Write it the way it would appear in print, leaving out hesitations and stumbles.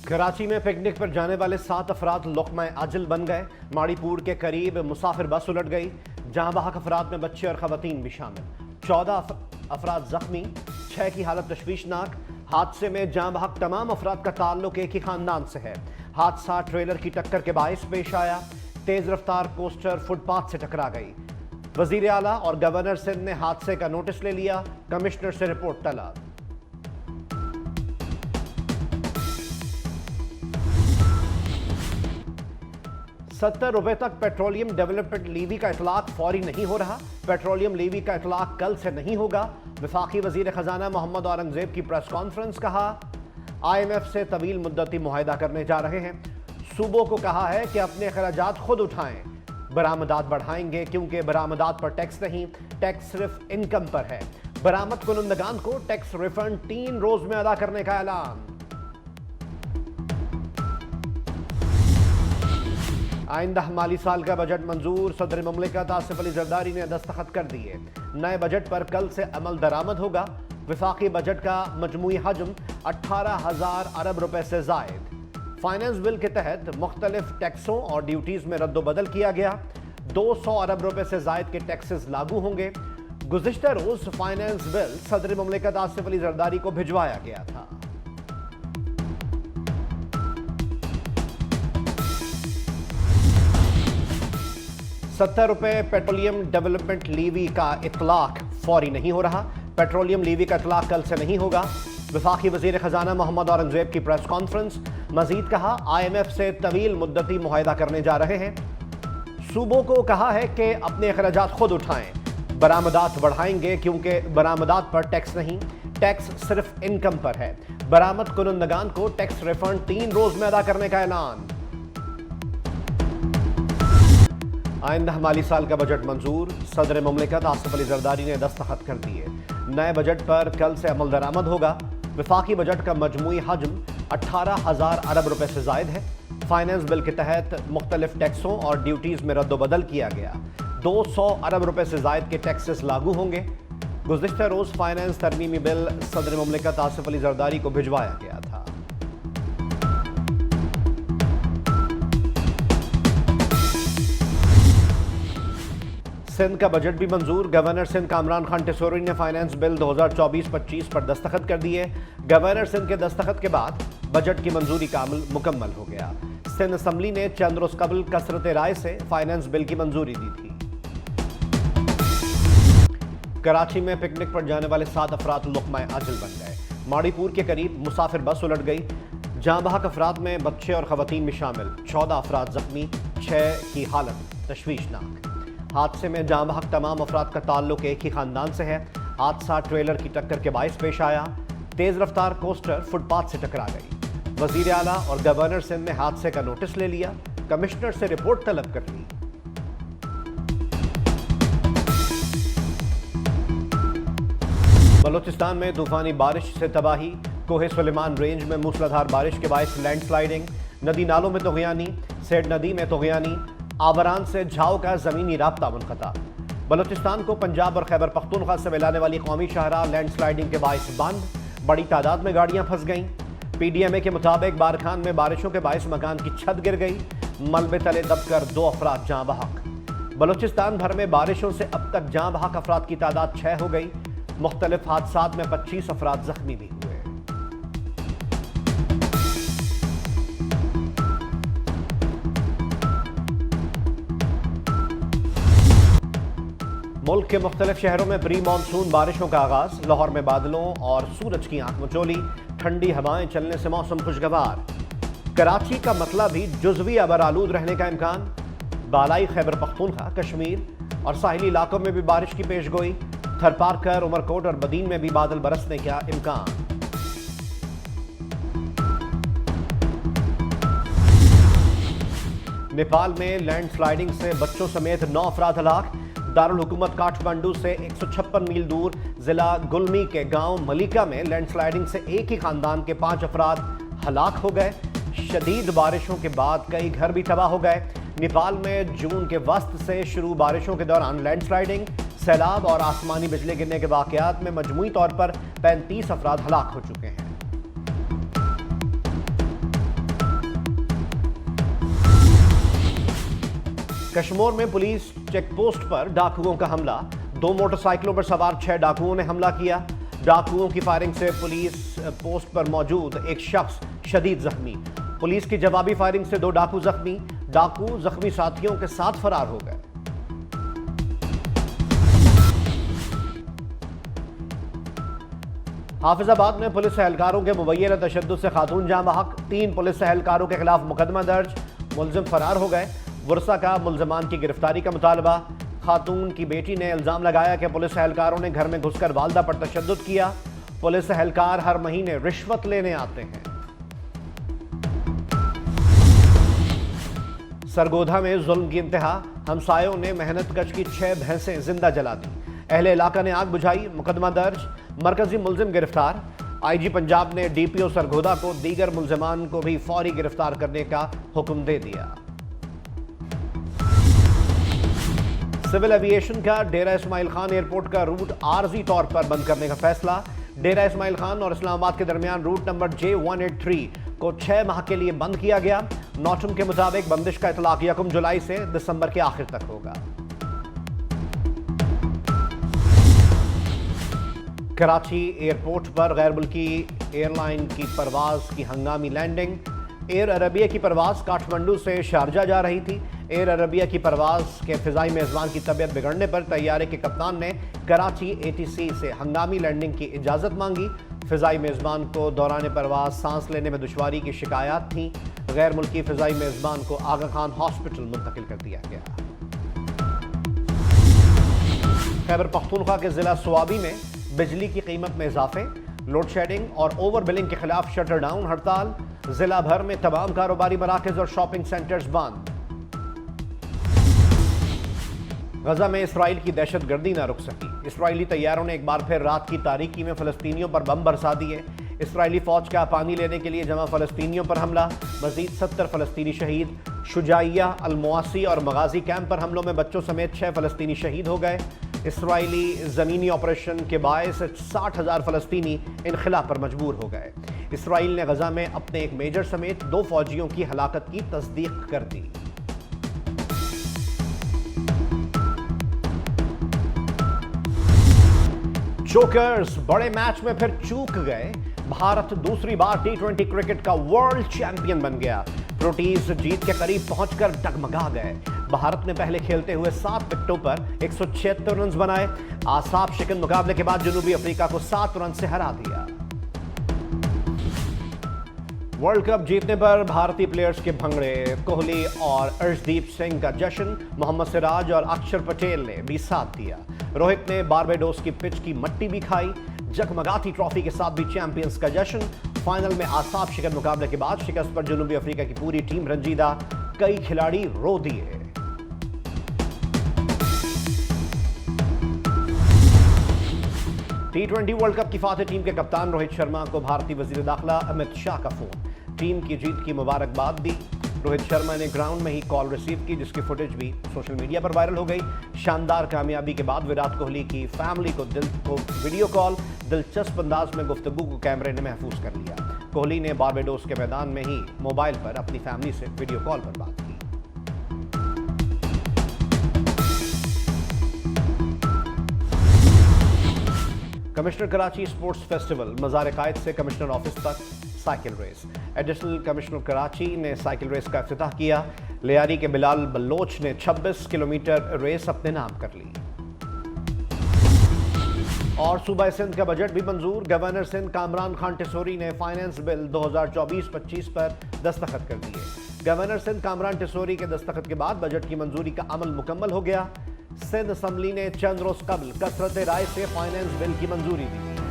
कराची में पिकनिक पर जाने वाले 7 अफराद लुक़्मा अजल बन गए। माड़ीपुर के करीब मुसाफिर बस उलट गई, जहां बहक अफराद में बच्चे और खवातीन भी शामिल। 14 अफराद जख्मी, 6 की हालत तशवीशनाक। हादसे में जहां बहक तमाम अफराद का ताल्लुक एक ही खानदान से है। हादसा ट्रेलर की टक्कर के बायस पेश आया। तेज रफ्तार कोस्टर फुटपाथ से टकरा गई। वजीर आला और गवर्नर सिंध ने हादसे का नोटिस ले लिया, कमिश्नर से रिपोर्ट तलब। ₹70 तक पेट्रोलियम डेवलपमेंट लीवी का इतलाक फौरी नहीं हो रहा। पेट्रोलियम लीवी का इतलाक कल से नहीं होगा। वफाकी वजीर खजाना मोहम्मद औरंगजेब की प्रेस कॉन्फ्रेंस। कहा, IMF से तवील मुद्दती मुआहदा करने जा रहे हैं। सूबों को कहा है कि अपने अखराजात खुद उठाएं। बरामदात बढ़ाएंगे क्योंकि बरामदात पर टैक्स नहीं, टैक्स सिर्फ इनकम पर है। बरामद कुनंदगान को टैक्स रिफंड 3 रोज में अदा करने का ऐलान। आइंदा माली साल का बजट मंजूर। सदर मुमलिकत आसिफ अली जरदारी ने दस्तखत कर दिए। नए बजट पर कल से अमल दरामद होगा। वफाकी बजट का मजमूई हजम 18,000 अरब रुपए से जायद। फाइनेंस बिल के तहत मुख्तलिफ टैक्सों और ड्यूटीज में रद्दोबदल किया गया। 200 अरब रुपए से जायद के टैक्सेस लागू होंगे। गुज़िश्ता रोज फाइनेंस बिल सदर मुमलिकत आसिफ अली जरदारी को भिजवाया गया था। ₹70 पेट्रोलियम डेवलपमेंट लीवी का इतलाक फौरी नहीं हो रहा। पेट्रोलियम लीवी का इतलाक कल से नहीं होगा। वफाकी वजीर खजाना मोहम्मद औरंगजेब की प्रेस कॉन्फ्रेंस। मजीद कहा, IMF से तवील मुद्दती मुआहदा करने जा रहे हैं। सूबों को कहा है कि अपने अखराजात खुद उठाएं। बरामदात बढ़ाएंगे क्योंकि बरामदात पर टैक्स नहीं, टैक्स सिर्फ इनकम पर है। बरामद कुनंदगान को टैक्स रिफंड 3 रोज में अदा करने का ऐलान। आइंदा माली साल का बजट मंजूर। सदर मुमलिकत आसिफ अली जरदारी ने दस्तखत कर दिए। नए बजट पर कल से अमल दरामद होगा। वफाकी बजट का मजमूई हजम 18,000 अरब रुपए से जायद है। फाइनेंस बिल के तहत मुख्तलिफ टैक्सों और ड्यूटीज में रद्दोबदल किया गया। 200 अरब रुपए से जायद के टैक्सेस लागू होंगे। गुज़िश्ता रोज फाइनेंस तरमीमी बिल सदर मुमलिकत आसिफ अली जरदारी को भिजवाया गया था। सिंध का बजट भी मंजूर। गवर्नर सिंध कामरान खान टिसोरी ने फाइनेंस बिल 2024-25 पर दस्तखत कर दिए। गवर्नर सिंध के दस्तखत के बाद बजट की मंजूरी का अमल मुकम्मल हो गया। सिंध असम्बली ने चंद रोज कबल कसरत राय से फाइनेंस बिल की मंजूरी दी थी। कराची में पिकनिक पर जाने वाले 7 अफराद लुक़्मा अजल बन गए। माड़ीपुर के करीब मुसाफिर बस उलट गई, जहां बहक अफराद में बच्चे और खवातीन भी शामिल। 14 अफराद जख्मी, 6 की हालत तशवीशनाक। हादसे में जहां बहक तमाम अफराद का ताल्लुक एक ही खानदान से है। हादसा ट्रेलर की टक्कर के बायस पेश आया। तेज रफ्तार कोस्टर फुटपाथ से टकरा गई। वजीर आला और गवर्नर सिंध ने हादसे का नोटिस ले लिया, कमिश्नर से रिपोर्ट तलब कर ली। बलोचिस्तान में तूफानी बारिश से तबाही। कोहे सुलेमान रेंज में मूसलाधार बारिश के बायस लैंडस्लाइडिंग। नदी नालों में तोगयानी। सेठ नदी में तोगयानी। आबरान से झाव का जमीनी राब्ता मुनक़ता। बलोचिस्तान को पंजाब और खैबर पख्तूनख्वा से मिलाने वाली कौमी शाहराह लैंडस्लाइडिंग के बायस बंद। बड़ी तादाद में गाड़ियां फंस गईं। PDMA के मुताबिक बारखान में बारिशों के बायस मकान की छत गिर गई। मलबे तले दबकर 2 अफराद जाँ बहक। बलोचिस्तान भर में बारिशों से अब तक जाँ बहक अफराद की तादाद 6 हो गई। मुख्तलिफ हादसात में 25 अफराद जख्मी भी हुए। मुल्क के मुख्तलिफ शहरों में प्री मानसून बारिशों का आगाज। लाहौर में बादलों और सूरज की आंख मचोली। ठंडी हवाएं चलने से मौसम खुशगवार। कराची का मतला भी जुज़वी अबरालूद रहने का इम्कान। बालाई खैबर पख्तूनख्वा, कश्मीर और साहिली इलाकों में भी बारिश की पेशगोई। थरपारकर, उमरकोट और बदीन में भी बादल बरसने का इम्कान। नेपाल में लैंडस्लाइडिंग से बच्चों समेत 9 अफराद हलाक। दारुल हुकूमत काठमांडू से 156 मील दूर जिला गुलमी के गांव मलिका में लैंडस्लाइडिंग से एक ही खानदान के 5 अफराद हलाक हो गए। शदीद बारिशों के बाद कई घर भी तबाह हो गए। नेपाल में जून के वस्त से शुरू बारिशों के दौरान लैंडस्लाइडिंग, सैलाब और आसमानी बिजली गिरने के वाकयात में मजमूई तौर पर 35 अफराद हलाक हो चुके हैं। कश्मीर में पुलिस चेकपोस्ट पर डाकुओं का हमला। 2 मोटरसाइकिलों पर सवार 6 डाकुओं ने हमला किया। डाकुओं की फायरिंग से पुलिस पोस्ट पर मौजूद एक शख्स शदीद जख्मी। पुलिस की जवाबी फायरिंग से 2 डाकू जख्मी। डाकू जख्मी साथियों के साथ फरार हो गए। हाफिजाबाद में पुलिस एहलकारों के मुबैना तशद्दुद से खातून जाँ बहक। 3 पुलिस एहलकारों के खिलाफ मुकदमा दर्ज। मुलजिम फरार हो गए। वर्षा का मुलजमान की गिरफ्तारी का मुतालबा। खातून की बेटी ने इल्जाम लगाया कि पुलिस एहलकारों ने घर में घुसकर वालदा पर तशद्दुद किया। पुलिस एहलकार हर महीने रिश्वत लेने आते हैं। सरगोधा में जुल्म की इंतहा। हमसायों ने मेहनतकश की 6 भैंसें जिंदा जला दी। अहले इलाका ने आग बुझाई। मुकदमा दर्ज। मरकजी मुलजिम गिरफ्तार। आईजी पंजाब ने डीपीओ सरगोधा को दीगर मुलजमान को भी फौरी गिरफ्तार करने का हुक्म दे दिया। सिविल एविएशन का डेरा इस्माइल खान एयरपोर्ट का रूट आरजी तौर पर बंद करने का फैसला। डेरा इस्माइल खान और इस्लामाबाद के दरमियान रूट नंबर J183 को 6 माह के लिए बंद किया गया। नॉटम के मुताबिक बंदिश का इतलाक 1 जुलाई से दिसंबर के आखिर तक होगा। कराची एयरपोर्ट पर गैर मुल्की एयरलाइन की परवाज की हंगामी लैंडिंग। एयर अरबिया की परवाज काठमांडू से शारजा जा रही थी। एयर अरबिया की परवाज के फिजाई मेजबान की तबीयत बिगड़ने पर तैयारे के कप्तान ने कराची ATC से हंगामी लैंडिंग की इजाज़त मांगी। फिजाई मेजबान को दौरान परवाज सांस लेने में दुश्वारी की शिकायत थी। गैर मुल्की फिजाई मेजबान को आगा खान हॉस्पिटल मुंतकिल कर दिया गया। खैबर पख्तूनख्वा के जिला स्वाबी में बिजली की कीमत में इजाफे। लोड शेडिंग और ओवर बिलिंग के खिलाफ शटर डाउन हड़ताल। जिला भर में तमाम कारोबारी मराकज और शॉपिंग सेंटर्स बंद। गजा में इसराइल की दहशतगर्दी न रुक सकी। इसराइली तैयारों ने एक बार फिर रात की तारीकी में फलस्तीनियों पर बम बरसा दिए। इसराइली फौज का पानी लेने के लिए जमा फलस्तीनियों पर हमला। मजीद 70 फलस्तीनी शहीद। शुजाइया, अल-मुआसी और मगाजी कैंप पर हमलों में बच्चों समेत 6 फलस्तीनी शहीद हो गए। इसराइली ज़मीनी ऑपरेशन के बायस 60,000 फलस्तीनी इनखला पर मजबूर हो गए। इसराइल ने गजा में अपने एक मेजर समेत 2 फौजियों की हलाकत की तस्दीक कर दी। जोकर्स बड़े मैच में फिर चूक गए। भारत दूसरी बार T20 क्रिकेट का वर्ल्ड चैंपियन बन गया। प्रोटीज जीत के करीब पहुंचकर डगमगा गए। भारत ने पहले खेलते हुए 7 विकेटों पर 176 रन बनाए। आसाब शिकन मुकाबले के बाद जनूबी अफ्रीका को 7 रन से हरा दिया। वर्ल्ड कप जीतने पर भारतीय प्लेयर्स के भंगड़े। कोहली और अर्शदीप सिंह का जश्न। मोहम्मद सिराज और अक्षर पटेल ने भी साथ दिया। रोहित ने बारबाडोस की पिच की मट्टी भी खाई। जगमगाती ट्रॉफी के साथ भी चैंपियंस का जश्न। फाइनल में आसाब शिकन मुकाबले के बाद शिकस्त पर जनूबी अफ्रीका की पूरी टीम रंजीदा। कई खिलाड़ी रो दिए। T20 वर्ल्ड कप की फातेह टीम के कप्तान रोहित शर्मा को भारतीय वजीर दाखिला अमित शाह का फोन। टीम की जीत की मुबारकबाद दी। रोहित शर्मा ने ग्राउंड में ही कॉल रिसीव की, जिसकी फुटेज भी सोशल मीडिया पर वायरल हो गई। शानदार कामयाबी के बाद विराट कोहली की फैमिली को वीडियो कॉल। दिलचस्प अंदाज में गुफ्तगू को कैमरे ने महफूज कर लिया। कोहली ने बारबाडोस के मैदान में ही मोबाइल पर अपनी फैमिली से वीडियो कॉल पर बात की। Commissioner Karachi sports festival. मज़ार कायद से कमिश्नर ऑफिस तक cycle race. Additional commissioner Karachi ने साइकिल रेस का इफ्तिताह किया। लियारी के बिलाल बलोच ने 26 किलोमीटर रेस अपने नाम कर ली। और सूबा सिंध का बजट भी मंजूर। गवर्नर सिंध कामरान खान टिसोरी ने फाइनेंस बिल 2024-25 पर दस्तखत कर दिए। गवर्नर सिंध कामरान टिसोरी के दस्तखत के बाद बजट की मंजूरी का अमल मुकम्मल हो गया। सिंध असम्बली ने चंद रोज कबल कसरत राय से फाइनेंस बिल की मंजूरी दी।